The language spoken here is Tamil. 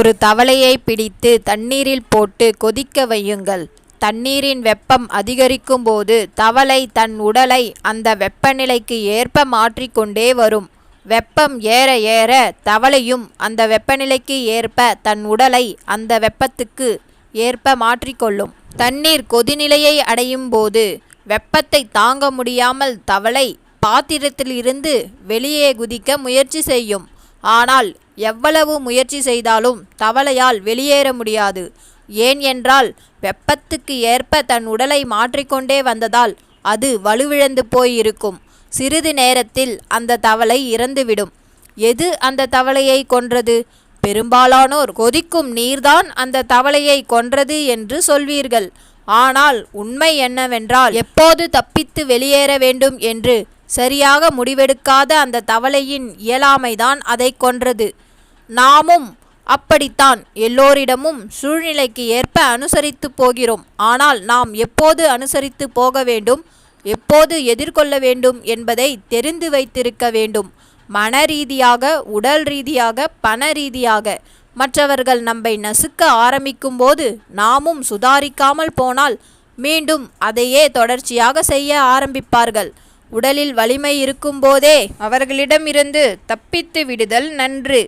ஒரு தவளையை பிடித்து தண்ணீரில் போட்டு கொதிக்க வையுங்கள். தண்ணீரின் வெப்பம் அதிகரிக்கும் போது தவளை தன் உடலை அந்த வெப்பநிலைக்கு ஏற்ப மாற்றிக்கொண்டே வரும். வெப்பம் ஏற ஏற தவளையும் அந்த வெப்பநிலைக்கு ஏற்ப தன் உடலை அந்த வெப்பத்துக்கு ஏற்ப மாற்றிக்கொள்ளும். தண்ணீர் கொதிநிலையை அடையும் போது வெப்பத்தை தாங்க முடியாமல் தவளை பாத்திரத்தில் இருந்து வெளியே குதிக்க முயற்சி செய்யும். ஆனால் எவ்வளவு முயற்சி செய்தாலும் தவளையால் வெளியேற முடியாது. ஏன் என்றால் வெப்பத்துக்கு ஏற்ப தன் உடலை மாற்றிக்கொண்டே வந்ததால் அது வலுவிழந்து போயிருக்கும். சிறிது நேரத்தில் அந்த தவளை இறந்துவிடும். எது அந்த தவளையை கொன்றது? பெரும்பாலானோர் கொதிக்கும் நீர்தான் அந்த தவளையை கொன்றது என்று சொல்வீர்கள். ஆனால் உண்மை என்னவென்றால் எப்போது தப்பித்து வெளியேற வேண்டும் என்று சரியாக முடிவெடுக்காத அந்த தவளையின் இயலாமைதான் அதை கொன்றது. நாமும் அப்படித்தான் எல்லோரிடமும் சூழ்நிலைக்கு ஏற்ப அனுசரித்து போகிறோம். ஆனால் நாம் எப்போது அனுசரித்து போக வேண்டும், எப்போது எதிர்கொள்ள வேண்டும் என்பதை தெரிந்து வைத்திருக்க வேண்டும். மன ரீதியாக, உடல் ரீதியாக, பண ரீதியாக மற்றவர்கள் நம்மை நசுக்க ஆரம்பிக்கும் போது நாமும் சுதாரிக்காமல் போனால் மீண்டும் அதையே தொடர்ச்சியாக செய்ய ஆரம்பிப்பார்கள். உடலில் வலிமை இருக்கும்போதே அவர்களிடமிருந்து தப்பித்து விடுதல் நன்று.